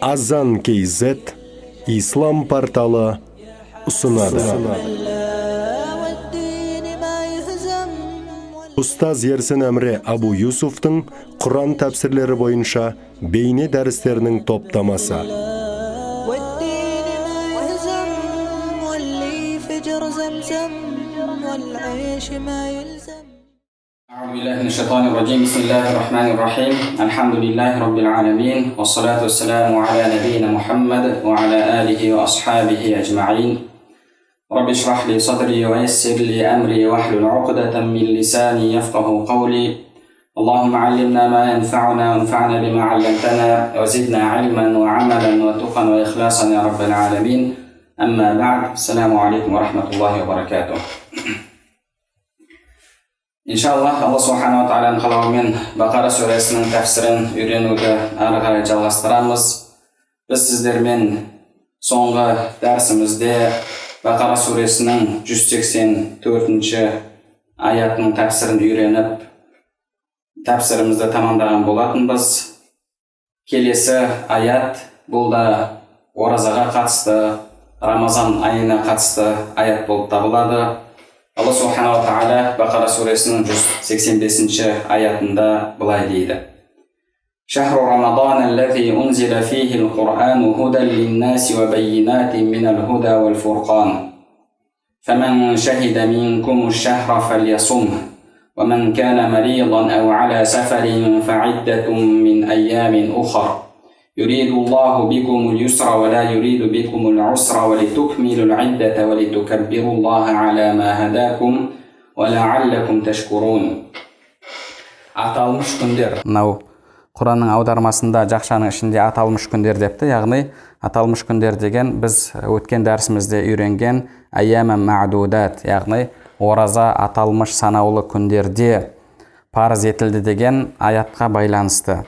Азан KZ Ислам порталы ұсынады. Ұстаз Ерсін Әмре Абу Юсуфтың Құран тәпсірлері бойынша бейне дәрістерінің топтамасы. أعوذ بالله من الشيطان الرجيم بسم الله الرحمن الرحيم الحمد لله رب العالمين والصلاة والسلام على نبينا محمد وعلى آله وأصحابه أجمعين رب اشرح لي صدري ويسر لي أمري واحلل عقدة من لساني يفقه قولي اللهم علمنا ما ينفعنا وانفعنا بما علمتنا وزدنا علما وعملا وتقا وإخلاصا يا رب العالمين أما بعد السلام عليكم ورحمة الله وبركاته. Иншаллах, Алла Субхану ва Тааламың қалауымен Бақара сүресінің тәфсірін үйренуді ары қарай жалғастырамыз. Біз сіздермен соңғы дәрісімізде Бақара сүресінің 184-ші аятының тәфсірін үйреніп, тәфсірімізді тамамдаған болатынбыз. Келесі аят бұл да оразаға қатысты, Рамазан айына қатысты аят болып табылады. Алла Субхану ва Тааля Бақара сүресінің 185-ші аятында былай дейді: Шахру Рамадан аллази унзила фихи ал-Қур'ану худан лин-наси ва баййинатин минал худа вал фурқан. Фаман шахида минкум аш-шахра фальясумhu ва ман кана маридан ау ала сафарин фа'иддатун мин айямин ухар. يريد الله بكم اليسر ولا يريد بكم العسر ولتكملوا العدة ولتكبروا الله على ما هداكم ولعلكم تشكرون. Аталмыш күндер. Мынау Құранның аудармасында жақшаның ішінде аталмыш күндер депті. Яғни аталмыш күндер деген біз өткен дәрісімізде үйренген айяма ма'дудат, яғни ораза аталмыш санаулы күндерде парыз етілді деген аятқа байланысты.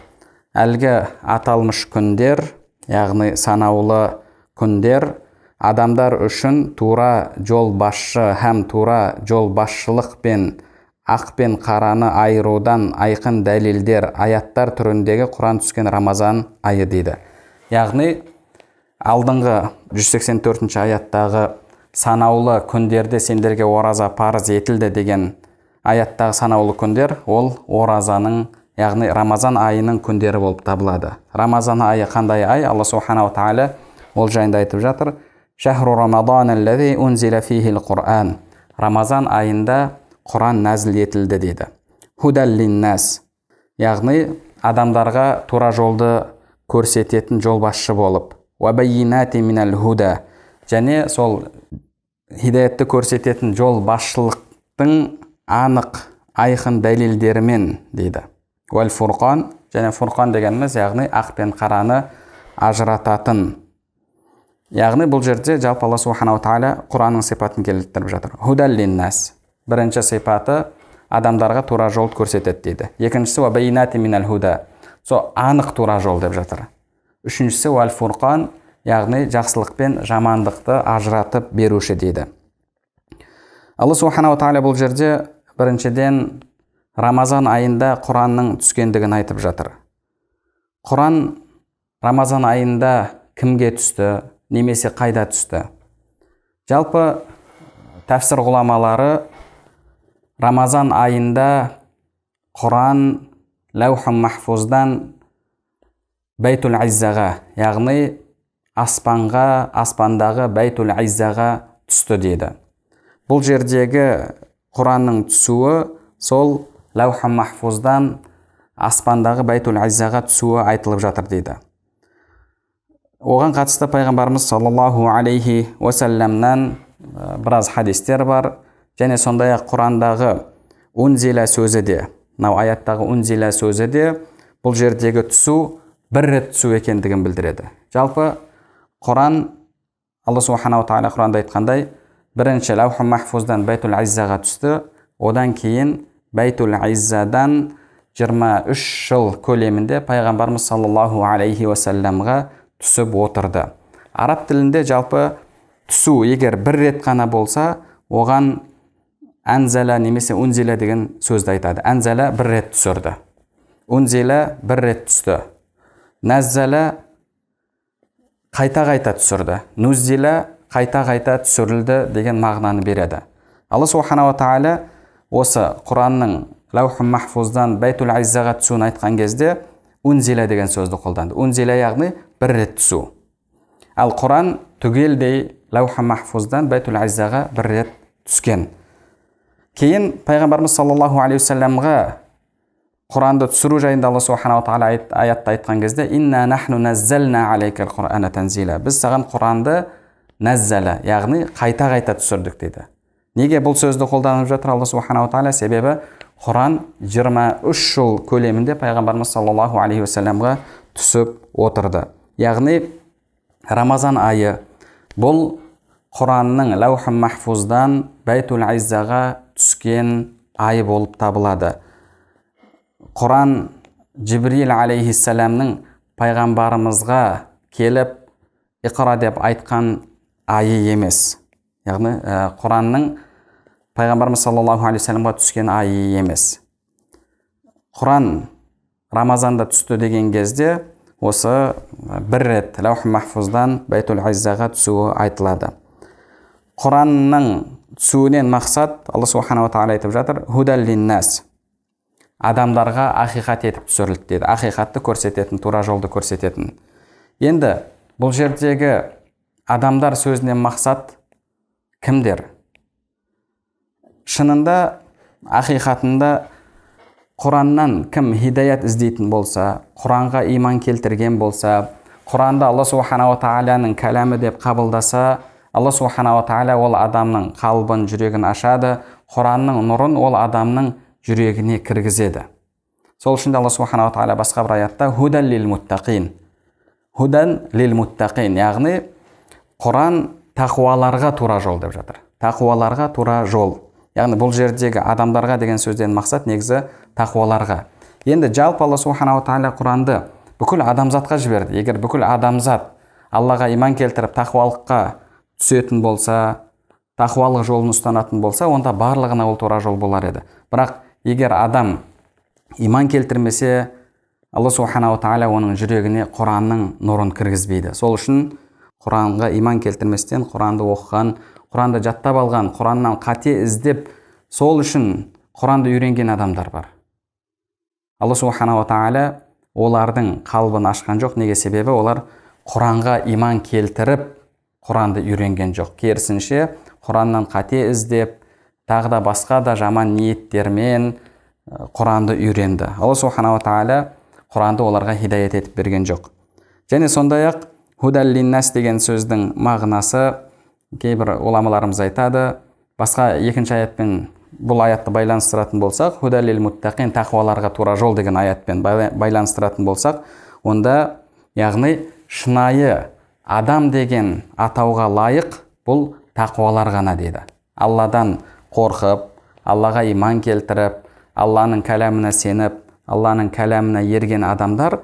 Әлгі аталмыш күндер, яғни санаулы күндер, адамдар үшін тура жол басшы һәм тура жол басшылық пен ақ пен қараны айырудан айқын дәлелдер, аяттар түріндегі Құран түскен Рамазан айы дейді. Яғни алдыңғы 184-ші аяттағы санаулы күндерде сендерге ораза парыз етілді деген аяттағы санаулы күндер, ол оразаның, яғни Рамазан айының күндері болып табылады. Рамазан айы қандай ай? Алла Субхану ва Тааля ол жайында айтып жатыр: Шахру Рамадан аллази унзила фихи ал-Қур'ан. Рамазан айында Құран нәзіл етілді дейді. Худан лин-нас, яғни адамдарға тура жолды көрсететін жолбасшы болып. Ва баййинатин минал худа, және сол хидаятты көрсететін жол басшылықтың анық айқын дәлелдерімен дейді. Уәл фурқан, және фурқан дегеніміз, яғни ақ пен қараны ажырататын. Яғни бұл жерде жалпы Алла Субхану ва Тааля Құранның сипатын келтіріп жатыр. Худан лин-нас. Бірінші сипаты адамдарға тура жол көрсетеді дейді. Екіншісі ва баййинатин минал худа. Со анық тура жол деп жатыр. Үшіншісі уәл фурқан, яғни жақсылық пен жамандықты ажыратып беруші дейді. Алла Субхану ва Тааля бұл жерде біріншіден Рамазан айында Құранның түскендігін айтып жатыр. Құран Рамазан айында кімге түсті, немесе қайда түсті? Жалпы тәфсір ғұламалары Рамазан айында Құран лаухун махфуздан Бәйтул Иззаға, яғни аспандағы Бәйтул Иззаға түсті дейді. Бұл жердегі Құранның түсуі сол лаухун махфуздан аспандағы Бәйтул Иззаға түсуі айтылып жатыр дейді. Оған қатысты пайғамбарымыз саллаллаху алейхи уассаламнан біраз хадистер бар, және сондай-ақ Құрандағы унзила сөзі де, мынау аяттағы унзила сөзі де бұл жердегі түсу бір рет түсу екендігін білдіреді. Жалпы Құран, Алла Субхану ва Тааля Құранда айтқандай, бірінші лаухун махфуздан Бәйтул Иззаға түсті, одан кейін Бәйтул Иззадан 23 жыл көлемінде пайғамбарымыз саллаллаху алейхи уассаламға түсіп отырды. Араб тілінде жалпы түсу егер бір рет қана болса, оған әнзәлә немесе унзилә деген сөзді айтады. Әнзәлә бір рет түсірді. унзила бір рет түсті. Наззала қайта-қайта түсірді. Нуззила қайта-қайта түсірілді деген мағынаны береді. Алла субхана ва тағала осы Құранның лауху махфуздан Байтул Иззаға түсуін айтқан кезде унзила деген сөзді қолданды. Унзила яғни бір рет түсу. Ал Құран түгелдей лауху махфуздан Байтул Иззаға бір рет түскен. Кейін пайғамбарымыз саллаллаху алейхи вассаламға Құранды түсіру жайында Алла субхана ва тағала аятта айтқан кезде инна нахну наззална алейкал Құрана танзила. Біз саған Құранды наззала, яғни қайта-қайта түсірдік дейді. Неге бұл сөзді қолданып жатыр Алла субхана ва тағала? Себебі Құран 23 жыл көлемінде пайғамбарымыз саллаллаху алейхи вассаламға түсіп отырды. Яғни Рамазан айы бұл Құранның лауху махфуздан Байтул Иззаға түскен айы болып табылады. Құран Жибрил алейхиссаламның пайғамбарымызға келіп иқра деп айтқан айы емес. Яғни Құранның пайғамбарымыз саллаллаху алейхи вассаламға түскен айы емес. Құран Рамазанда түсті деген кезде осы бір рет лауху махфуздан Байтул Иззаға түсуі айтылады. Құранның түсуінен мақсат Алла субхана ва тағала айтып жатыр, худал линнас. Адамдарға ақиқат етіп түсірілді деді. Ақиқатты көрсететін, тура жолды көрсететін. Енді бұл жердегі адамдар сөзінен мақсат кімдер? Шынында, ақиқатында Құраннан кім хидаят іздейтін болса, Құранға иман келтірген болса, Құранды Алла субхана ва тағаланың кәләмі деп қабылдаса, Алла субхана ва тағала ол адамның қалбын, жүрегін ашады, Құранның нұрын ол адамның жүрегіне кіргізеді. Сол үшін Алла субхана ва тағала басқа бір аятта худан лил муттақин. Худан лил муттақин, яғни Құран тақуаларға тура жол деп жатыр. Тақуаларға тура жол. Яғни бұл жердегі адамдарға деген сөзден мақсат негізі тақуаларға. Енді жалпы Алла субхана ва тағала Құранды бүкіл адамзатқа жіберді. Егер бүкіл адамзат Аллаға иман келтіріп тақуалыққа түсетін болса, тақуалық жолын ұстанатын болса, онда барлығына ол тура жол болар еді. Бірақ егер адам иман келтірмесе, Алла субхана ва тағала оның жүрегіне Құранның нұрын кіргізбейді. Сол үшін Құранға иман келтірместен Құранды оқыған, Құранды жаттап алған, Құраннан қате іздеп, сол үшін Құранды үйренген адамдар бар. Алла субхана ва тағала олардың қалбын ашқан жоқ. Неге? Себебі олар Құранға иман келтіріп Құранды үйренген жоқ. Керісінше Құраннан қате іздеп, тағы да басқа да жаман ниеттермен Құранды үйренді. Алла субхана ва тағала Құранды оларға хидаят етіп берген жоқ. Және сондай-ақ худал линнас деген сөздің мағынасы кейбір уламаларымыз айтады. Басқа екінші аятпен бұл аятты байланыстыратын болсақ, худал лил муттақин, тақуаларға тура жол деген аятпен байланыстыратын болсақ, онда яғни шынайы адам деген атауға лайық бұл тақуалар ғана дейді. Алладан қорқып, Аллаға иман келтіріп, Алланың кәләміне сеніп, Алланың кәләміне ерген адамдар,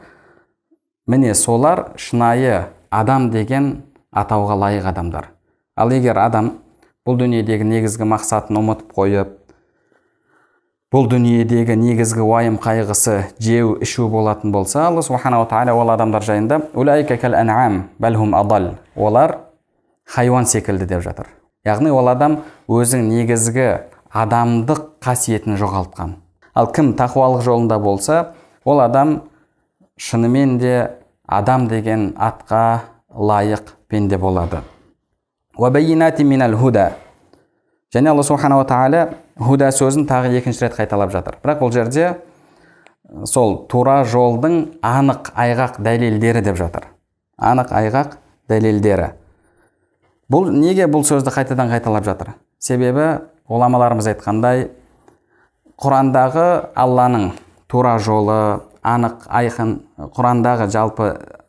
міне солар шынайы адам деген атауға лайық адамдар. Ал егер адам бұл дүниедегі негізгі мақсатын ұмытып қойып, бұл дүниедегі негізгі уайым қайғысы жеу, ішу болатын болса, Алла субхана ва тағала ол адамдар жайында улайка кал ан'ам балхум адал, олар хайуан секілді деп жатыр. Яғни ол адам өзің негізгі адамдық қасиетін жоғалтқан. Ал кім тақуалық жолында болса, ол адам шынымен де адам деген атқа лайық пенде болады. Ва байинати минал худа. Және Алла субхана ва тағала худа сөзін тағы екінші рет қайталап жатыр. Бірақ бұл жерде сол тура жолдың анық айғақ дәлелдері деп жатыр. Анық айғақ дәлелдері. Бұл неге бұл сөзді қайтадан қайталап жатыр? Себебі ғұламаларымыз айтқандай, Құрандағы Алланың тура жолы, анық айқын, Құрандағы жалпы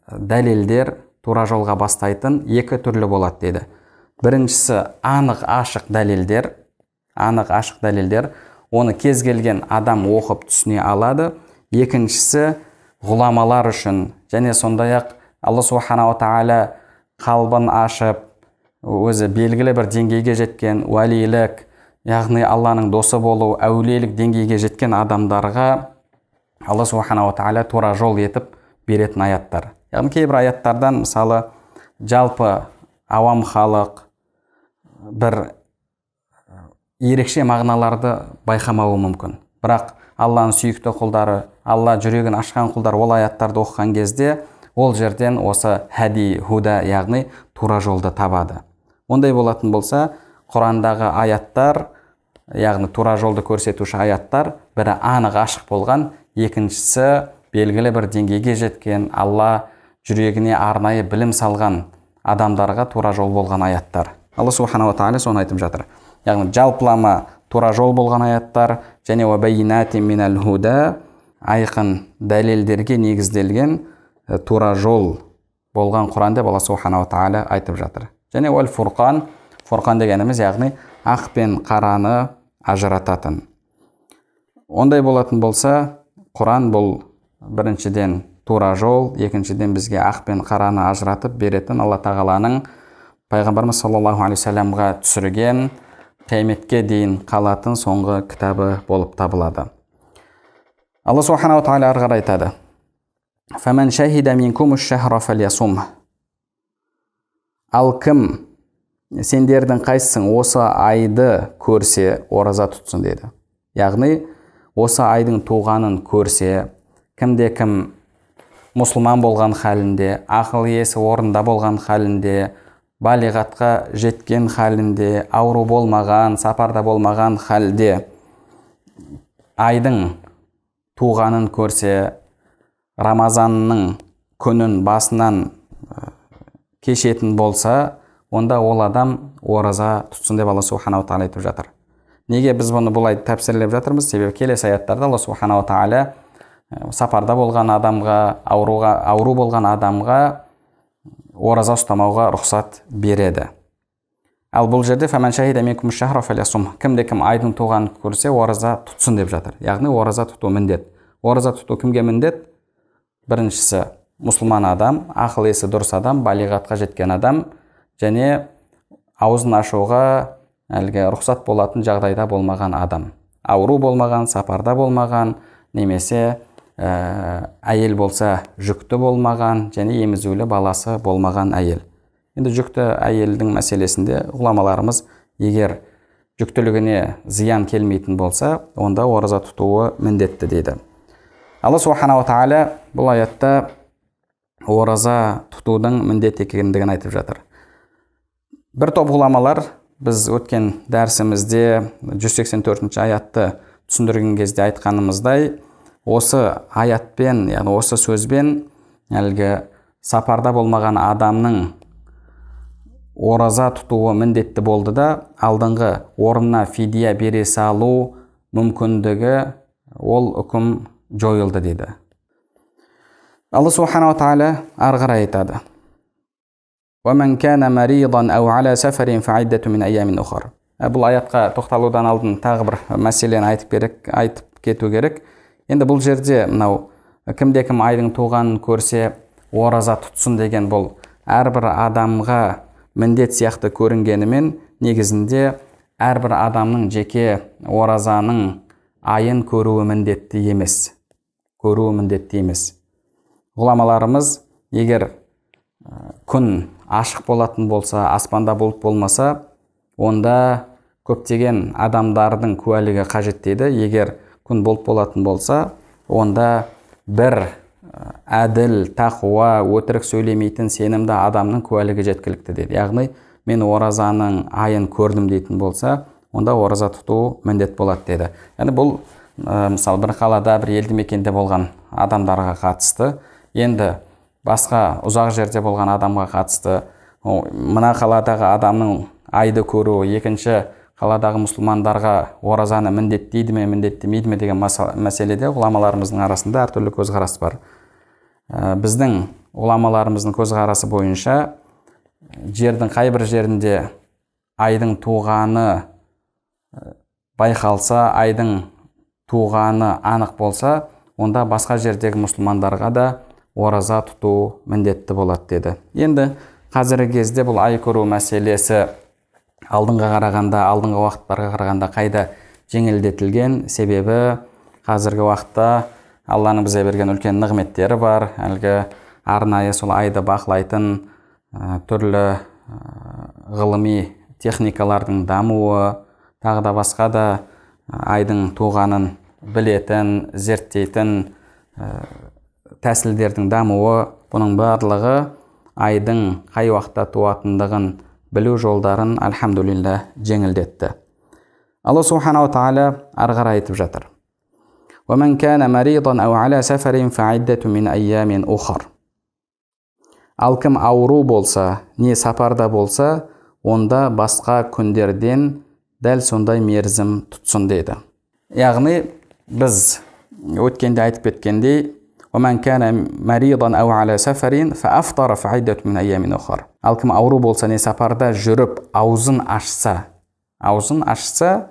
дәлелдер тура жолға бастайтын екі түрлі болады деді. Біріншісі анық ашық дәлелдер. Анық ашық дәлелдер, оны кез келген адам оқып түсіне алады. Екіншісі ғұламалар үшін, және сондай-ақ Алла субхана ва тағала қалбын ашып, өзі белгілі бір деңгейге жеткен уәлилік, яғни Алланың досы болу, әулиелік деңгейге жеткен адамдарға Алла субханала тағала тура жол етіп беретін аяттар. Яғни кейбір аяттардан мысалы жалпы авам халық бір ерекше мағыналарды байқамауы мүмкін. Бірақ Алланың сүйікті құлдары, Алла жүрегін ашқан құлдар ол аяттарды оқыған кезде ол жерден осы хади, худа, яғни тура жолды табады. Ондай болатын болса, Құрандағы аяттар, яғни тура жолды көрсетуші аяттар, бірі анық ашық болған, екіншісі белгілі бір деңгейге жеткен, Алла жүрегіне арнайы білім салған адамдарға тура жол болған аяттар. Алла субханала тағала соны айтып жатыр. Яғни жалпылама тура жол болған аяттар және уабайинати минал худа, айқын дәлелдерге негізделген тура жол болған Құран деп Алла субханала тағала айтып жатыр. Және уал фурқан, фурқан дегеніміз яғни ақ пен қараны ажырататын. Ондай болатын болса, Құран бұл біріншіден тура жол, екіншіден бізге ақ пен қараны ажыратып беретін Алла тағаланың пайғамбарымыз саллаллаху алейхи вассаламға түсірген қияметке дейін қалатын соңғы кітабы болып табылады. Алла субханала тағала ары қарай айтады: "Фаман шахида минкум аш-шахра фальясум". Ал кім сендердің қайсың осы айды көрсе, ораза тұтсын деді. Яғни осы айдың туғанын көрсе, кім мұсылман болған халінде, ақыл есі орында болған халінде, балиғатқа жеткен халінде, ауру болмаған, сапарда болмаған халде айдың туғанын көрсе, Рамазанның күнін басынан кешетін болса, онда ол адам ораза тұтсын деп Алла субханала тағала айтып жатыр. Неге біз бұны бұлай тәпсірлеп жатырмыз? Себебі келесі аяттарда Алла субханала тағала сапарда болған адамға, ауру болған адамға ораза ұстамауға рұқсат береді. Ал бұл жерде фаман шахида минкум аш-шахра фальясум, кім айдың туғанын көрсе, ораза тұтсын деп жатыр. Яғни ораза тұту міндет. Ораза тұту кімге міндет? Біріншісі мұсылман адам, ақыл есі дұрыс адам, балиғатқа жеткен адам және аузын ашуға рұқсат болатын жағдайда болмаған адам. Ауру болмаған, сапарда болмаған, немесе әйел болса жүкті болмаған және емізулі баласы болмаған әйел. Енді жүкті әйелдің мәселесінде ғұламаларымыз егер жүктілігіне зиян келмейтін болса, онда ораза тұтуы міндетті дейді. Алла субханала тағала бұл аятта ораза тұтудың міндет екендігін айтып жатыр. Бір топ ғұламалар біз өткен дәрісімізде 184-ші аятты түсіндірген кезде айтқанымыздай, осы аятпен, яғни осы сөзбен сапарда болмаған адамның ораза тұтуы міндетті болды да, алдыңғы орнына фидия бере салу мүмкіндігі ол үкім жойылды дейді. Алла субханала тағала ары қарай айтады: وَمَنْ كَانَ مَرِيضًا أَوْ عَلَى سَفَرٍ فَعِدَّةٌ مِنْ أَيَّامٍ أُخَرَ. Бұл аятқа тоқталудан алдын тағы бір мәселені айтып кету керек. Енді бұл жерде кім айдың туғанын көрсе ораза тұтсын деген бұл әрбір адамға міндет сияқты көрінгенімен, негізінде әрбір адамның жеке оразаның айын көруі міндетті емес. Ғұламаларымыз егер күн ашық болатын болса, аспанда бұлт болмаса, онда көптеген адамдардың куәлігі қажет дейді. Егер күн бұлт болатын болса, онда бір әділ, тақуа, өтірік сөйлемейтін сенімді адамның куәлігі жеткілікті дейді. Яғни мен оразаның айын көрдім дейтін болса, онда ораза тұту міндет болады деді. Яғни бұл мысалы бір қалада, бір елді мекенде болған адамдарға қатысты. Енді басқа ұзақ жерде болған адамға қатысты, мына қаладағы адамның айды көру, екінші қаладағы мұсылмандарға оразаны міндеттейді ме, міндеттемейді ме деген мәселеде ғұламаларымыздың арасында әртүрлі көзқарас бар. Біздің ғұламаларымыздың көзқарасы бойынша жердің қай бір жерінде айдың туғаны байқалса, айдың туғаны анық болса, онда басқа жердегі мұсылмандарға да ораза тұту міндетті болады деді. Енді қазіргі кезде бұл ай көру мәселесі алдыңғы уақыттарға қарағанда қайда жеңілдетілген, себебі қазіргі уақытта Алланың бізге берген үлкен нығметтері бар. Әлгі арнайы сол айды бақылайтын түрлі ғылыми техникалардың дамуы, тағы да басқа да айдың туғанын білетін, зерттейтін тәсілдердің дамуы, бұның барлығы айдың қай уақытта туатындығын білу жолдарын альхамдулилля жеңілдетті. Алла субханаху ва тағала ары қарай айтып жатыр: وَمَنْ كَانَ مَرِيضًا أَوْ عَلَى سَفَرٍ فَعِدَّةٌ مِنْ أَيَّامٍ أُخَرَ. Ал кім ауру болса, не сапарда болса, онда басқа күндерден дәл сондай мерзім тұтсын дейді. Яғни біз өткенде айтып кеткендей, وَمَنْ كَانَ مَرِيضًا أَوْ عَلَى سَفَرٍ فَأَفْطَرَ فَعِدَّةٌ مِنْ أَيَّامٍ أُخَرَ. Ал кім ауру болса, не сапарда жүріп, аузын ашса,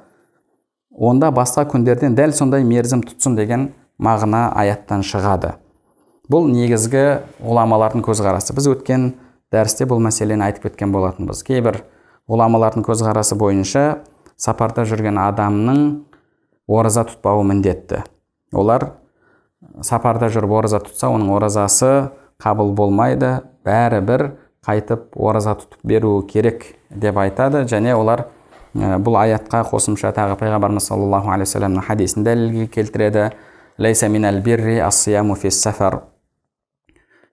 онда басқа күндерден дәл сондай мерзім тұтсын деген мағына аяттан шығады. Бұл негізгі ғұламалардың көзқарасы. Біз өткен дәрісте бұл мәселені айтып кеткен болатынбыз. Кейбір ғұламалардың көзқарасы бойынша сапарда жүрген адамның ораза тұтпауы міндетті. Олар сапарда жүріп ораза тұтса, оның оразасы қабыл болмайды, бәрібір қайтып ораза тұтып беру керек деп айтады. Және олар бұл аятқа қосымша тағы пайғамбарымыз саллаллаху алейхи ва салламның хадисін дәлелге келтіреді. Лейса минал бирри ас-сияму фис-сафар.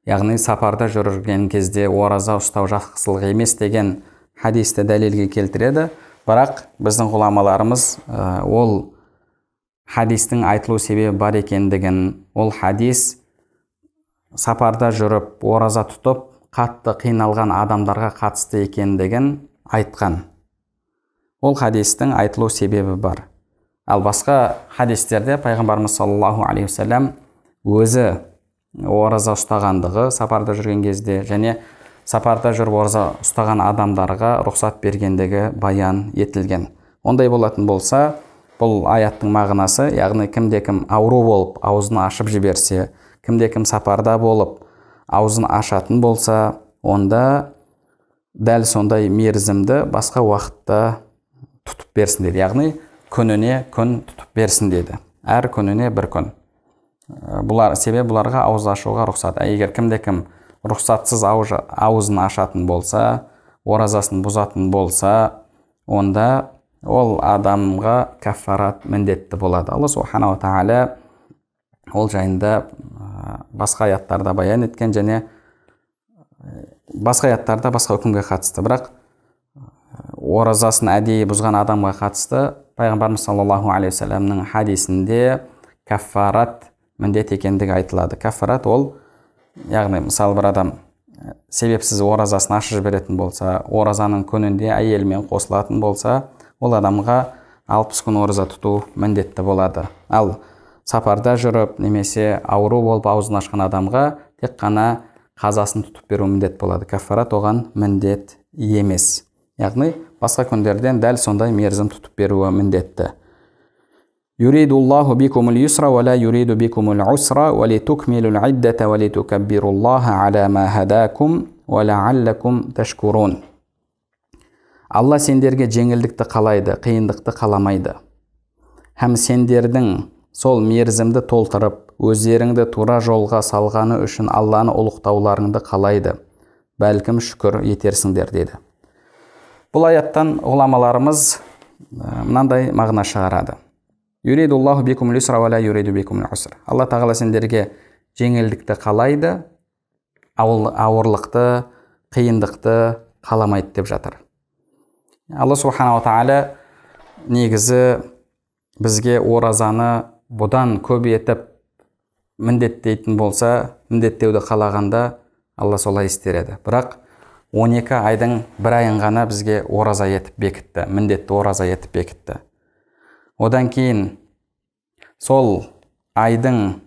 Яғни сапарда жүрген кезде ораза ұстау жақсылық емес деген хадисті дәлелге келтіреді. Бірақ біздің ғұламаларымыз ол хадистің айтылу себебі бар екендігін, ол хадис сапарда жүріп ораза тұтып қатты қиналған адамдарға қатысты екендігін айтқан. Ол хадистің айтылу себебі бар. Ал басқа хадистерде пайғамбарымыз саллаллаху алейхи ва саллям өзі ораза ұстағандығы сапарда жүрген кезде және сапарда жүріп ораза ұстаған адамдарға рұқсат бергендігі баян етілген. Ондай болатын болса, бұл аяттың мағынасы, яғни кімде-кім ауру болып аузын ашып жіберсе, кімде-кім сапарда болып аузын ашатын болса, онда дәл сондай мерзімді басқа уақытта тұтып берсін деді. Яғни күніне күн тұтып берсін деді. Әр күніне бір күн. Себебі бұларға ауыз ашуға рұқсат. Егер кімде-кім рұқсатсыз аузын ашатын болса, оразасын бұзатын болса, онда ол адамға каффарат міндетті болады. Алла субханаху ва тағала ол жайында басқа аяттарда баян еткен және басқа аяттарда басқа үкімге қатысты. Бірақ оразасын әдейі бұзған адамға қатысты пайғамбарымыз саллаллаху алейхи ва салламның хадисінде каффарат міндет екендігі айтылады. Каффарат ол, яғни мысалы бір адам себепсіз оразасын ашып жіберетін болса, оразаның күнінде әйелімен қосылатын болса, ол адамға 60 күн ораза тұту міндетті болады. Ал сапарда жүріп немесе ауру болып аузын ашқан адамға тек қана қазасын тұтып беру міндет болады. Каффарат оған міндет емес. Яғни басқа күндерден дәл сондай мерзім тұтып беруі міндетті. Юридуллаху бикумул юсра ва ла юриду бикумул усра ва литукмилул иддата ва литукаббируллаха ала ма хадакум ва лааллакум ташкурун. Алла сендерге жеңілдікті қалайды, қиындықты қаламайды. Һәм сендердің сол мерзімді толтырып, өздеріңді тура жолға салғаны үшін Алланы ұлықтауларыңды қалайды. Бәлкім шүкір етерсіңдер деді. Бұл аяттан ғұламаларымыз мынандай мағына шығарады. Юридуллаху бикумул юсра ва ла юриду бикумул усра. Алла тағала сендерге жеңілдікті қалайды, ауырлықты, қиындықты қаламайды деп жатыр. Алла субханаху ва тағала негізі бізге оразаны бұдан көп етіп міндеттейтін болса, міндеттеуді қалағанда Алла солай істереді. Бірақ 12 айдың бір айын ғана бізге ораза етіп бекітті, міндетті ораза етіп бекітті. Одан кейін сол айдың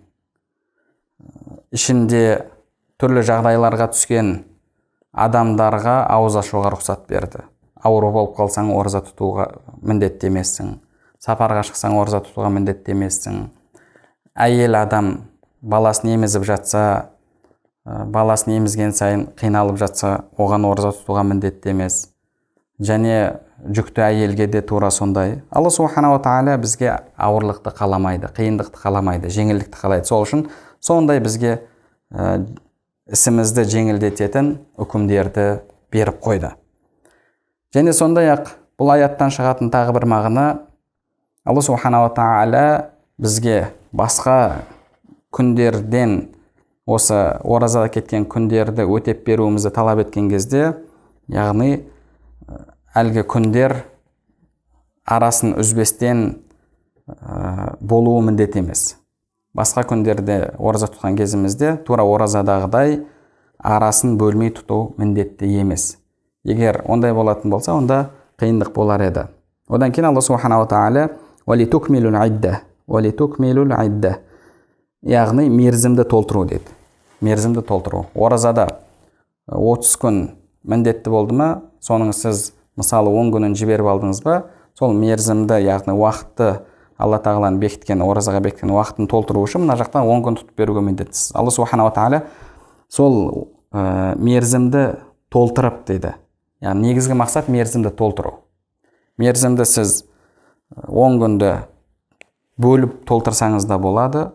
ішінде түрлі жағдайларға түскен адамдарға ауыз ашуға рұқсат берді. Ауру болып қалсаң ораза тұтуға міндетті емессің. Сапарға шықсаң ораза тұтуға міндетті емессің. Әйел адам баласын емізіп жатса, баласын емізген сайын қиналып жатса, оған ораза тұтуға міндетті емес. және жүкті әйелге де тура сондай. Алла субханала тағала бізге ауырлықты қаламайды, қиындықты қаламайды, жеңілдікті қалайды. Сол үшін сондай бізге ісімізді жеңілдететін үкімдерді беріп қойды. Және сондай-ақ бұл аяттан шығатын тағы бір мағына, Алла субханала тағала бізге басқа күндерден осы оразада кеткен күндерді өтеп беруімізді талап еткен кезде, яғни әлгі күндер арасын үзбестен болуы міндет емес. Басқа күндерде ораза тұтқан кезімізде тура оразадағыдай арасын бөлмей тұту міндетті емес. Егер ондай болатын болса, онда қиындық болар еді. Одан кейін Алла субханала тағала «Валитукмилул идда» яғни мерзімді толтыру деді. Мерзімді толтыру. Оразада 30 күн міндетті болды ма, соның сіз мысалы 10 күнін жіберіп алдыңыз ба, сол мерзімді, яғни уақытты Алла тағаланың бекіткен, оразаға бекіткен уақытын толтыру үшін мына жақтан 10 күн тұтып беруге міндеттісіз. Алла субханала тағала сол мерзімді толтырып дейді. Яғни негізгі мақсат мерзімді толтыру. Мерзімді сіз 10 күнді бөліп толтырсаңыз да болады,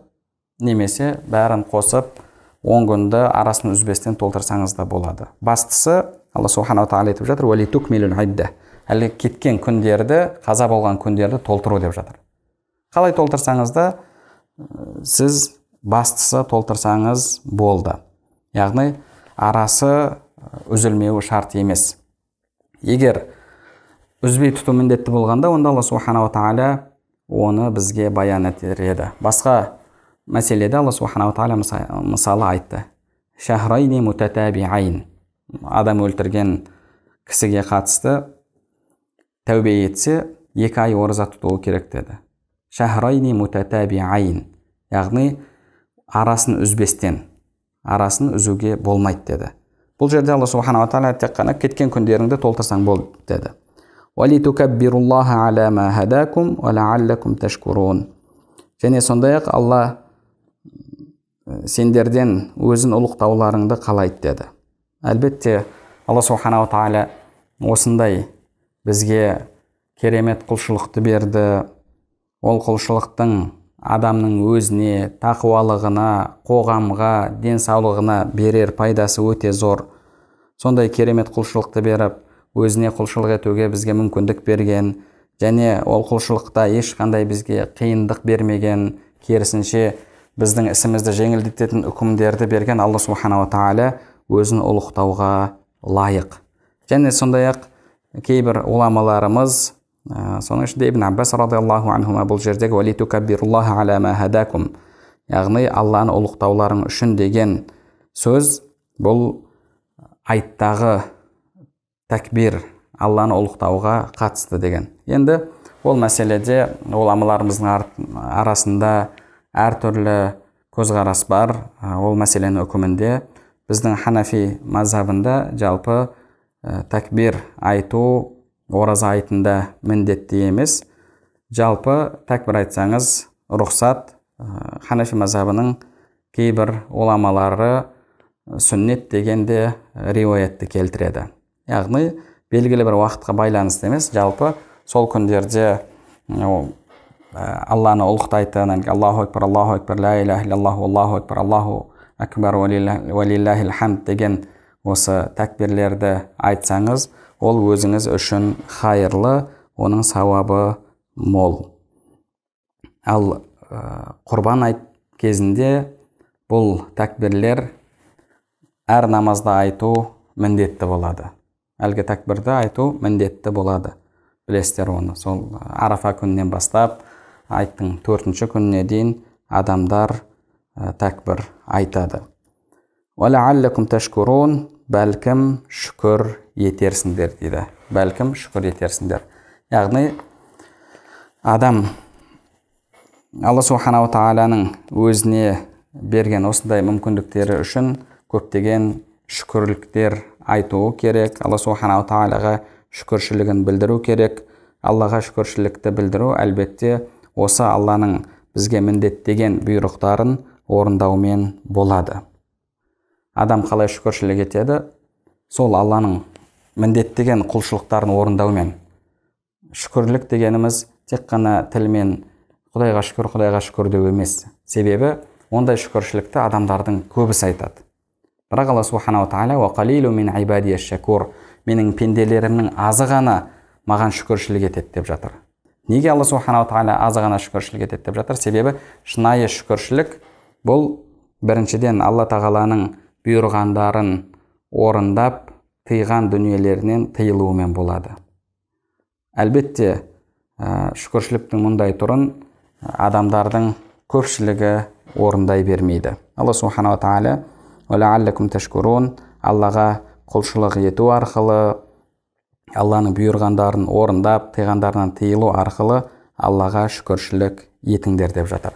немесе бәрін қосып 10 күнді арасын үзбестен толтырсаңыз да болады. Бастысы Алла субханала тағала айтып жатыр: «Валитукмилул идда». Әлі кеткен күндерді, қаза болған күндерді толтыру деп жатыр. Қалай толтырсаңыз да, сіз бастысы толтырсаңыз болды. Яғни арасы үзілмеуі шарт емес. Егер үзбей тұту міндетті болғанда, онда Алла субханала тағала оны бізге баян етер еді. Басқа мәселеде Алла субханала тағала мысалы айтты: «Шахрайни мутатабиайн». Адам өлтірген кісіге қатысты тәубе етсе, 2 ай ораза тұтуы керек деді. Шахрайни мутатабиайн, яғни арасын үзбестен, арасын үзуге болмайды деді. Бұл жерде Алла субханала тағала тек қана кеткен күндеріңді толтырсаң болды деді. «Валитукаббируллаха аля ма хадакум ва лааллакум ташкурун». Және сондай-ақ Алла сендерден өзін ұлықтауларыңды қалайды деді. Әлбетте Алла субханала тағала осындай бізге керемет құлшылықты берді. Ол құлшылықтың адамның өзіне, тақуалығына, қоғамға, денсаулығына берер пайдасы өте зор. Сондай керемет құлшылықты беріп, өзіне құлшылық етуге бізге мүмкіндік берген, және ол құлшылықта ешқандай бізге қиындық бермеген, керісінше біздің ісімізді жеңілдететін үкімдерді берген Алла субханала тағала өзін ұлықтауға лайық. Және сондай-ақ кейбір уламаларымыз, соның ішінде Ибн Аббас радиаллаху анхума бұл жердегі «Валитукаббируллаха аля ма хадакум», яғни Алланы ұлықтауларың үшін деген сөз, бұл айттағы тәкбир, Алланы ұлықтауға қатысты деген. Енді ол мәселеде уламаларымыздың арасында әртүрлі көзқарас бар. Ол мәселенің үкімінде біздің Ханафи мазхабында жалпы тәкбир айту ораза айтында міндетті емес. Жалпы тәкбір айтсаңыз рұқсат. Ханафи мазхабының кейбір уламалары сүннет дегенде риуаятты келтіреді. Яғни белгілі бір уақытқа байланысты емес, жалпы сол күндерде Алланы ұлықтайтын, Аллаху акбар, Аллаху акбар, ла иляха илляллаху, Аллаху акбар, Аллаху акбар, валиллахил хамд деген осы тәкбирлерді айтсаңыз, ол өзіңіз үшін хайырлы, оның сауабы мол. Ал құрбан айт кезінде бұл тәкбирлер әр намазда айту міндетті болады. Әлгі тәкбірді айту міндетті болады. Білесіздер оны. Сол Арафа күнінен бастап айттың 4-ші күніне дейін адамдар тәкбір айтады. «Валааллакум ташкурун», бәлкім шүкір етерсіңдер дейді. Бәлкім шүкір етерсіңдер. Яғни адам Алла субханала тағаланың өзіне берген осындай мүмкіндіктері үшін көптеген шүкірліктер айтуы керек. Алла субханала тағалаға шүкіршілігін білдіру керек. Аллаға шүкіршілікті білдіру әлбетте осы Алланың бізге міндеттеген бұйрықтарын орындаумен болады. Адам қалай шүкіршілік етеді? Сол Алланың міндеттеген құлшылықтарын орындаумен. Шүкірлік дегеніміз тек қана тілмен Құдайға шүкір деу емес. Себебі ондай шүкіршілікті адамдардың көбісі айтады. Бірақ Алла субханаху тағала «Ва қалилу мин ибадия шакур», менің пенделерімнің азы ғана маған шүкіршілік етеді деп жатыр. Неге Алла субханаху тағала азы ғана шүкіршілік етеді деп жатыр? Себебі шынайы шүкіршілік бұл біріншіден Алла тағаланың бұйырғандарын орындап, тыйған дүниелерінен тыйылуымен болады. Әлбетте, шүкіршіліктің мұндай түрін адамдардың көпшілігі орындай бермейді. Алла субханаху тағала «Валааллакум ташкурун», Аллаға құлшылық ету арқылы, Алланың бұйырғандарын орындап, тыйғандарынан тыйылу арқылы Аллаға шүкіршілік етіңдер деп жатыр.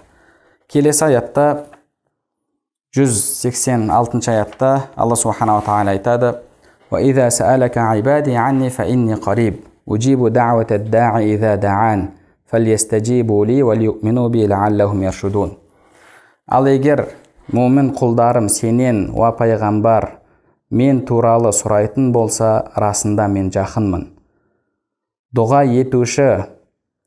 Келесі аятта 186 аятта Алла субханаху тағала айтады: «Ва иза саалака ибади анни фа инни қариб, уджибу даъвата ад-да'i иза да'ан, фальястаджибу ли ва лиюъмину би лааллахум яршудун». Ал егер муъмин құлдарым сенен, уа пайғамбар, мен туралы сұрайтын болса, расында мен жақынмын. Дұға етуші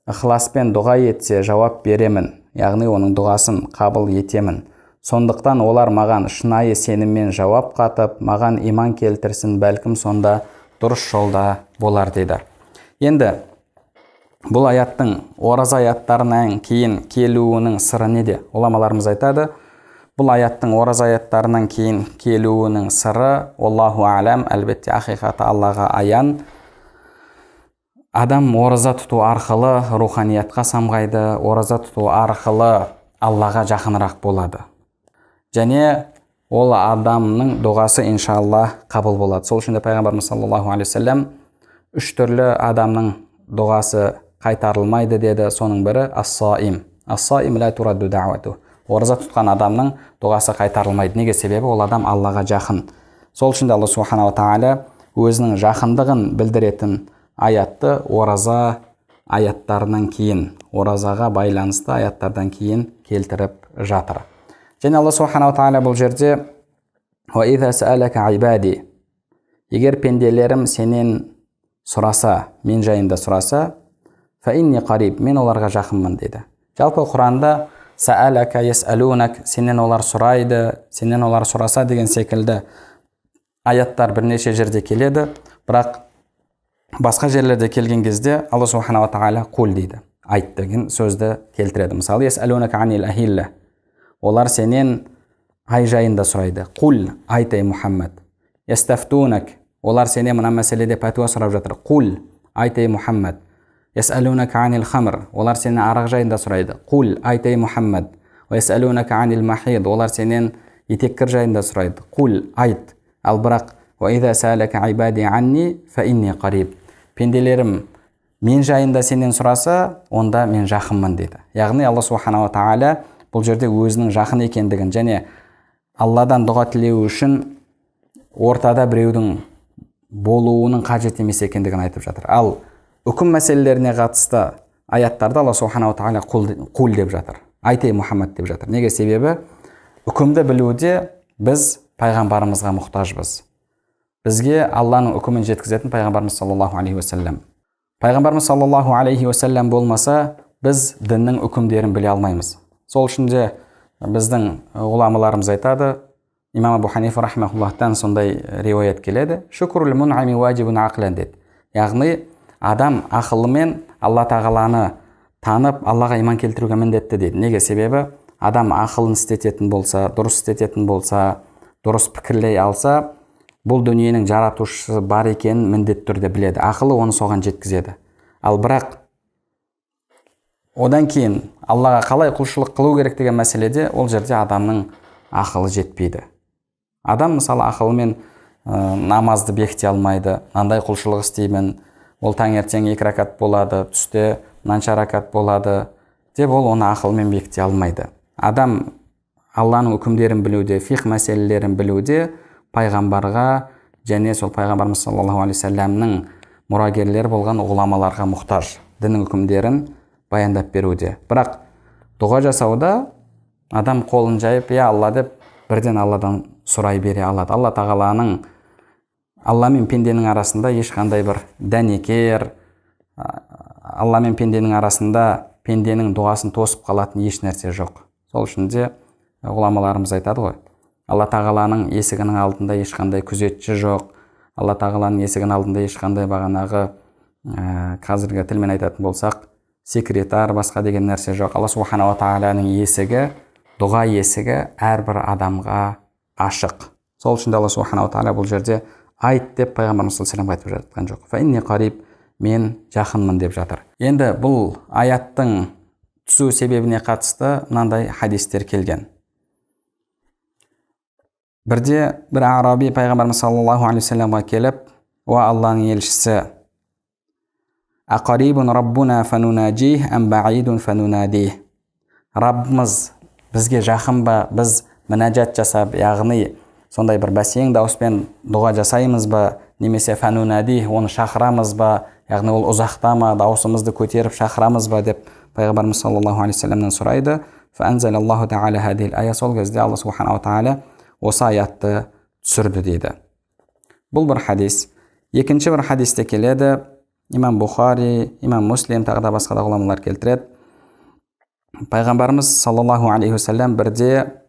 ықыласпен дұға етсе, жауап беремін, яғни оның дұғасын қабыл етемін. Сондықтан олар маған шынайы сеніммен жауап қатып, маған иман келтірсін, бәлкім сонда дұрыс жолда болар дейді. Енді бұл аяттың ораза аяттарынан кейін келуінің сыры неде? Уламаларымыз айтады, бұл аяттың ораза аяттарынан кейін келуінің сыры, Аллаху алям, әлбетте ақиқаты Аллаға аян. Адам ораза тұту арқылы руханиятқа самғайды, ораза тұту арқылы Аллаға жақынырақ болады. Және ол адамның дұғасы иншалла қабыл болады. Сол үшін де пайғамбарымыз саллаллаху алейхи ва саллям 3 түрлі адамның дұғасы қайтарылмайды деді. Соның бірі ас-саим. Ас-саим ла турадду даъвату. Ораза тұтқан адамның дұғасы қайтарылмайды. Неге? Себебі ол адам Аллаға жақын. Сол үшін де Алла субханаху тағала өзінің жақындығын білдіретін аятты ораза аяттарынан кейін, оразаға байланысты аяттардан кейін келтіріп жатыр. Және Алла субханаху тағала бұл жерде «Ва иза саалака ибади», егер пенделерім сенен сұраса, мен жайында сұраса, «Фа инни қариб», мен оларға жақынмын дейді. Жалпы Құранда «Саалака ясалунак», сенен олар сұрайды, сенен олар сұраса деген секілді аяттар бірнеше жерде келеді, бірақ басқа жерлерде келген кезде Алла субханаху тағала «Қул» дейді, айт деген сөзді келтіреді. Мысалы, «Ясалунака анил ахилла», олар сенен ай жайында сұрайды. «Қул», айт ей Мұхаммад. «Ястафтунак», олар сенен мына мәселеде пәтуа сұрап жатыр. «Қул», айт ей Мұхаммад. «Ясалунака анил хамр», олар сенен арақ жайында сұрайды. «Қул», айт ей Мұхаммад. «Ясалунака анил махид», олар сенен етеккір жайында сұрайды. «Қул», айт. Ал бірақ «Ва иза саалака ибади анни фа инни қариб», пенделерім мен жайында сенен сұраса, онда мен жақынмын дейді. Яғни Алла субханаху тағала бұл жерде өзінің жақын екендігін және Алладан дұға тілеу үшін ортада біреудің болуының қажет емес екендігін айтып жатыр. Ал үкім мәселелеріне қатысты аяттарда Алла субханаху тағала «Қул» деп жатыр, айт ей Мұхаммад деп жатыр. Неге? Себебі үкімді білуде біз пайғамбарымызға мұқтажбыз. Бізге Алланың үкімін жеткізетін пайғамбарымыз саллаллаху алейхи ва саллям. Пайғамбарымыз саллаллаху алейхи ва саллям болмаса, біз діннің үкімдерін біле алмаймыз. Сол үшін де біздің ғұламаларымыз айтады, имам Абу Ханифа рахмахуллахтан сондай риуаят келеді, «Шүкрул мун'ами ваджибун ақлан» деді. Яғни адам ақылымен Алла тағаланы танып, Аллаға иман келтіруге міндетті дейді. Неге? Себебі адам ақылын істететін болса, дұрыс істететін болса, дұрыс пікірлей алса, бұл дүниенің жаратушысы бар екенін міндетті түрде біледі. Ақылы оны соған жеткізеді. Ал бірақ одан кейін Аллаға қалай құлшылық қылу керек деген мәселеде ол жерде адамның ақылы жетпейді. Адам мысалы ақылымен намазды бекіте алмайды. Мынандай құлшылық істеймін, ол таңертең 2 ракат болады, түсте мынанша ракат болады деп ол оны ақылмен бекіте алмайды. Адам Алланың үкімдерін білуде, фиқ мәселелерін білуде пайғамбарға және сол пайғамбарымыз саллаллаху алейхи ва саллямның мұрагерлері болған ғұламаларға мұқтаж, діннің үкімдерін баяндап беруде. Бірақ дұға жасауда адам қолын жайып, «Я Алла» деп бірден Алладан сұрай бере алады. Алла тағаланың Алла мен пенденің арасында ешқандай бір дәнекер, Алла мен пенденің арасында пенденің дұғасын тосып қалатын еш нәрсе жоқ. Сол үшін де ғұламаларымыз айтады ғой, Алла тағаланың есігінің алдында ешқандай күзетші жоқ, Алла тағаланың есігінің алдында ешқандай бағанағы қазіргі тілмен айтатын болсақ секретар, басқа деген нәрсе жоқ. Алла субханала тағаланың есігі, дұға есігі әрбір адамға ашық. Сол үшін де Алла субханала тағала бұл жерде айт деп пайғамбарымыз саллаллаху алейхи вассалам айтып жатқан жоқ. Фа инни қариб, мен жақынмын деп жатыр. Енді бұл аяттың түсу себебіне қатысты мынандай хадистер келген. Бірде бір араби пайғамбарымыз саллаллаху алейхи вассаламға келіп, уа Алланың елшісі, ақарибун раббуна фанунаджих ам баидун фанунадих. Раббымыз бізге жақын ба, біз мінәжат жасап, яғни сондай бір бәсең дауыспен дұға жасаймыз ба, немесе фанунадих, оны шақырамыз ба, яғни ол ұзақта ма, дауысымызды көтеріп шақырамыз ба деп пайғамбарымыз саллаллаху алейхи вассаламнан сұрайды. Фанзалаллаху тағала хадил ая, сол кезде Алла субханала тағала осы аятты түсірді дейді. Бұл бір хадис. Екінші бір хадисте келеді, имам Бухари, имам Муслим, тағы да басқа да ғұламалар келтіреді. Пайғамбарымыз саллаллаху алейхи вассалам бірде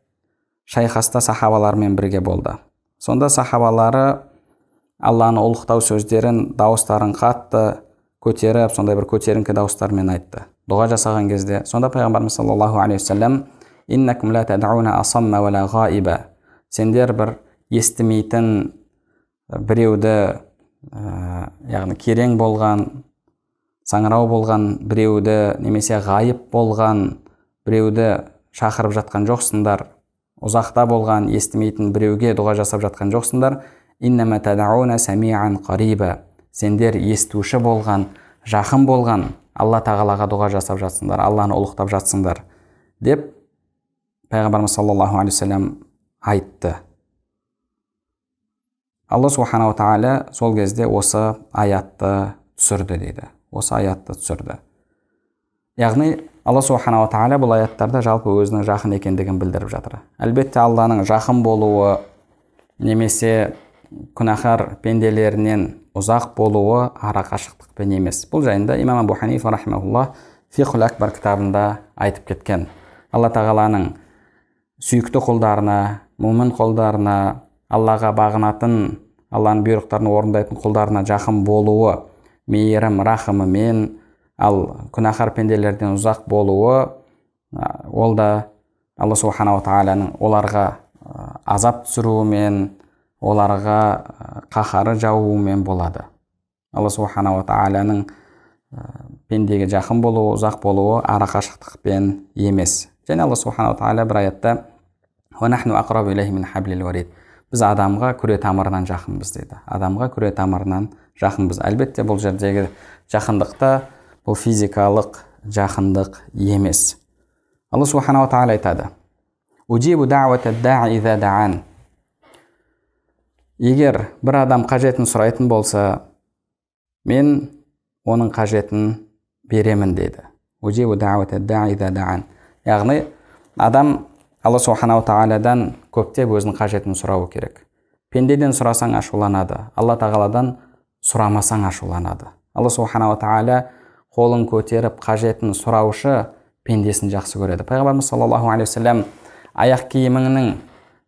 шайхаста сахабалармен бірге болды. Сонда сахабалары Алланы ұлықтау сөздерін, дауыстарын қатты көтеріп, сондай бір көтеріңкі дауыстармен айтты. Дұға жасаған кезде, сонда пайғамбарымыз саллаллаху алейхи вассалам, иннакум ла тадауна асамма ва ла ғаиба. Сендер бір естімейтін біреуді, яғни керең болған, саңырау болған біреуді, немесе ғайып болған біреуді шақырып жатқан жоқсыңдар. Ұзақта болған, естімейтін біреуге дұға жасап жатқан жоқсыңдар. Иннама тадауна самиан қариба. Сендер естуші болған, жақын болған Алла тағалаға дұға жасап жатсыңдар, Алланы ұлықтап жатсыңдар деп пайғамбарымыз саллаллаху алейхи вассалам айтты. Алла субханала тағала сол кезде осы аятты түсірді дейді. Осы аятты түсірді. Яғни Алла субханала тағала бұл аяттарда жалпы өзінің жақын екендігін білдіріп жатыр. Әлбетте Алланың жақын болуы немесе күнәһар пенделерінен ұзақ болуы ара қашықтықпен емес. Бұл жайында имам Абу Ханифа рахимахуллах Фиқхул Акбар кітабында айтып кеткен. Алла тағаланың сүйікті құлдарына, мұмин құлдарына, Аллаға бағынатын, Алланың бұйрықтарын орындайтын құлдарына жақын болуы мейірім, рахымымен, ал күнәһар пенделерден ұзақ болуы ол да Алла субханала тағаланың оларға азап түсіруімен, оларға қаһары жаууымен болады. Алла субханала тағаланың пендеге жақын болуы, ұзақ болуы ара қашықтықпен емес. Және Алла субханала тағала бір аятта «Ва нахну ақрабу илейхи мин хаблил варид». Біз адамға күре тамырынан жақынбыз дейді. Адамға күре тамырынан жақынбыз. Әлбетте бұл жердегі жақындықта бұл физикалық жақындық емес. Алла субханала тағала айтады: «Уджибу даъвата да'i иза да'ан». Егер бір адам қажетін сұрайтын болса, мен оның қажетін беремін деді. Уджибу да'вата да'i иза да'ан. Яғни адам Алла субханала тағаладан көптеп өзінің қажетін сұрауы керек. Пендеден сұрасаң ашуланады, Алла тағаладан сұрамасаң ашуланады. Алла субханала тағала қолын көтеріп қажетін сұраушы пендесін жақсы көреді. Пайғамбарымыз саллаллаху алейхи вассалам аяқ киіміңнің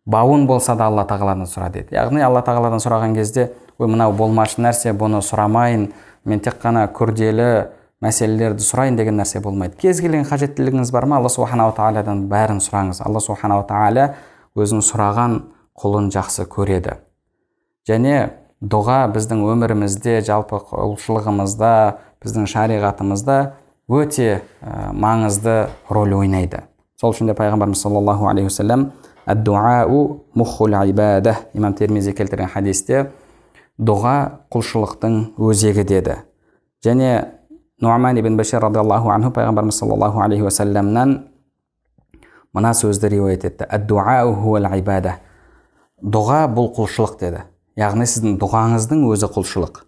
бауын болса да Алла тағаладан сұра деді. Яғни Алла тағаладан сұраған кезде, ой, мынау болмашы нәрсе, бұны сұрамайын, мен тек қана күрделі мәселелерді сұрайын деген нәрсе болмайды. Кез келген қажеттілігіңіз бар ма, Алла субханала тағаладан бәрін сұраңыз. Алла субханала тағала өзінің сұраған құлын жақсы көреді. Және дұға біздің өмірімізде, жалпы құлшылығымызда, біздің шариғатымызда өте маңызды рөл ойнайды. Сол үшін де пайғамбарымыз саллаллаху алейхи вассалам ад-дуау муххул ибада, имам Термизи келтірген хадисте, дұға құлшылықтың өзегі деді. Және Нуаман ибн Башир радиаллаху анху пайғамбарымыз саллаллаху алейхи вассаламнан мына сөзді риуаят етті: ад-дуау хуал ибада. Дұға бұл құлшылық деді. Яғни сіздің дұғаңыздың өзі құлшылық.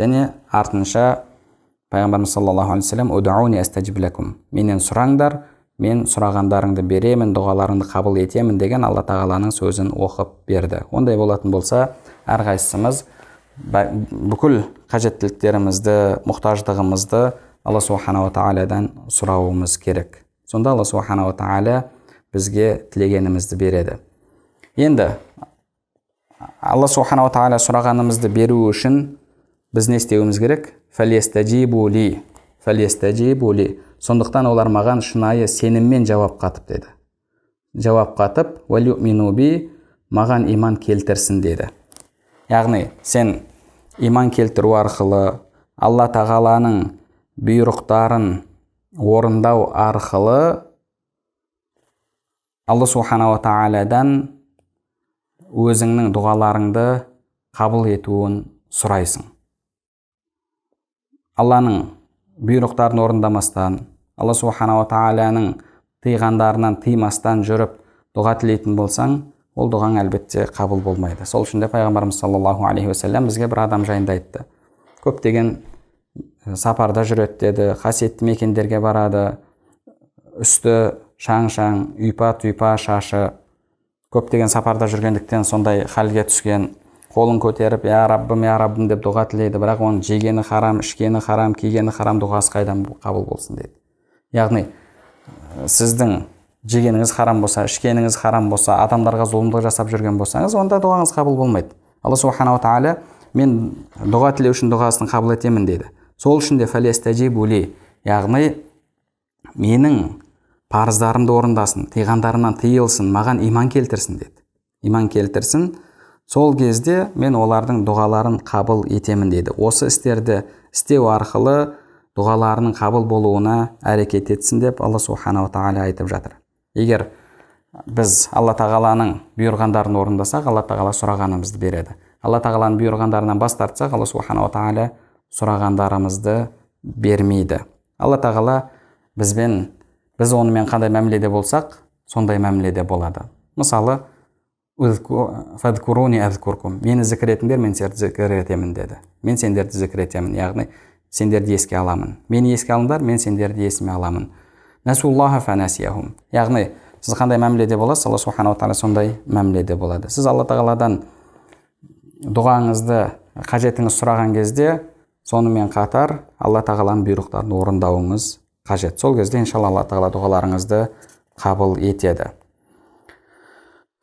Және артынша пайғамбарымыз саллаллаху алейхи вассалам удауни астаджиб лакум. Менен сұраңдар, мен сұрағандарыңды беремін, дұғаларыңды қабыл етемін деген Алла тағаланың сөзін оқып берді. Ондай болатын болса, әрқайсымыз бүкіл қажеттіліктерімізді, мұқтаждығымызды Алла Субханала Тағаладан сұрауымыз керек. Сонда Алла Субханала Тағала бізге тілегенімізді береді. Енді Алла Субханала Тағала сұрағанымызды беру үшін біз не істеуіміз керек? Фәлестәжибу ли. Сондықтан олар маған шынайы сеніммен жауап қатып деді. Жауап қатып, вәлюмину би, маған иман келтірсін деді. Яғни, сен иман келтіру арқылы, Алла Тағаланың бұйрықтарын орындау арқылы Алла Субханала Тағаладан өзіңнің дұғаларыңды қабыл етуін сұрайсың. Алланың бұйрықтарын орындамастан, Алла Субханала Тағаланың тыйғандарынан тыймастан жүріп дұға тілейтін болсаң, ол дұғаң әлбетте қабыл болмайды. Сол үшін де пайғамбарымыз саллаллаху алейхи уассалам бізге бір адам жайында айтты. Көптеген сапарда жүреді деді, қасиетті мекендерге барады, үсті шаң-шаң, ұйпа-тұйпа шашы, көптеген сапарда жүргендіктен сондай халге түскен, қолын көтеріп, я Раббым деп дұға тілейді, бірақ оның жегені харам, ішкені харам, кигені харам, дұғасы қайдан қабыл болсын дейді. Яғни, сіздің жегеніңіз харам болса, ішкеніңіз харам болса, адамдарға зұлымдық жасап жүрген болсаңыз, онда дұғаңыз қабыл болмайды. Алла Субханала Тағала мен дұға тілеу үшін дұғасын қабыл етемін дейді. Сол үшін де фәлестәжибу ли, яғни менің парыздарымды орындасын, тыйғандарымнан тыйылсын, маған иман келтірсін деді. Иман келтірсін, сол кезде мен олардың дұғаларын қабыл етемін деді. Осы істерді істеу арқылы дұғаларының қабыл болуына әрекет етсін деп Алла Субханала Тағала айтып жатыр. Егер біз Алла Тағаланың бұйырғандарын орындасақ, Алла Тағала сұрағанымызды береді. Алла Тағаланың бұйырғандарынан бас тартсақ, Алла Субханала Тағала сұрағандарымызды бермейді. Алла Тағала біз онымен қандай мәміледе болсақ, сондай мәміледе болады. Мысалы, фадкуруни азкуркум, мені зікір етіңдер, мен сендерді зікір етемін деді. Мен сендерді зікір етемін, яғни сендерді еске аламын. Мені еске алыңдар, мен сендерді есіме аламын. Насуллаха фанасияхум, яғни сіз қандай мәміледе боласыз, Алла Субханала Тағала сондай мәміледе болады. Сіз Алла Тағаладан дұғаңызды, қажетіңіз сұраған кезде, сонымен қатар Алла Тағаланың бұйрықтарын орындауыңыз қажет. Сол кезде иншалла Алла Тағала дұғаларыңызды қабыл етеді.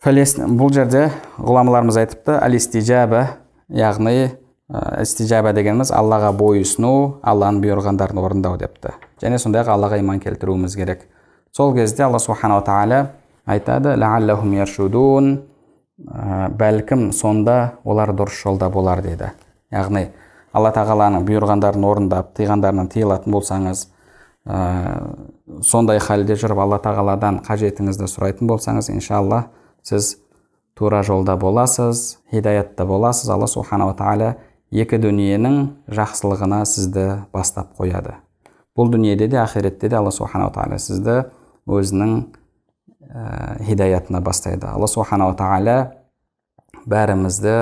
Бұл жерде ғұламаларымыз айтыпты, әл-истижаба, яғни истижаба дегеніміз Аллаға бойұсыну, Алланың бұйырғандарын орындау депті. Және сондай-ақ Аллаға иман келтіруіміз керек. Сол кезде Алла Субханала Тағала айтады, лааллахум яршудун, бәлкім сонда олар дұрыс жолда болар дейді. Яғни Алла Тағаланың бұйырғандарын орындап, тыйғандарынан тыйылатын болсаңыз, сондай халде жүріп Алла Тағаладан қажетіңізді сұрайтын болсаңыз, иншалла сіз тура жолда боласыз, хидаятта боласыз. Алла Субханала Тағала екі дүниенің жақсылығына сізді бастап қояды. Бұл дүниеде де, ақиретте де Алла Субханала Тағала сізді өзінің хидаятына бастайды. Алла Субханала Тағала бәрімізді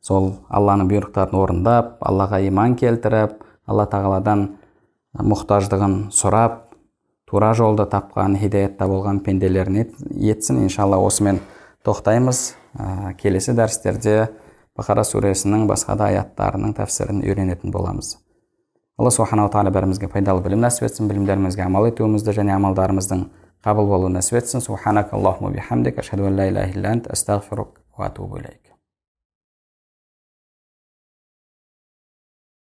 сол Алланың бұйрықтарын орындап, Аллаға иман келтіріп, Алла Тағаладан мұқтаждығын сұрап, тура жолды тапқан, хидаятта болған пенделерін етсін. Иншалла осымен тоқтаймыз. Келесі дәрістерде Бақара сүресінің басқа да аяттарының тәфсірін үйренетін боламыз. Алла Субханала Тағала бәрімізге пайдалы білім нәсіп етсін, білімдерімізге амал етуімізді және амалдарымыздың қабыл болуын нәсіп етсін. Субханакаллахумма бихамдик, ашхаду ан ла илаха илля ант, астағфирук ва атубу илейк.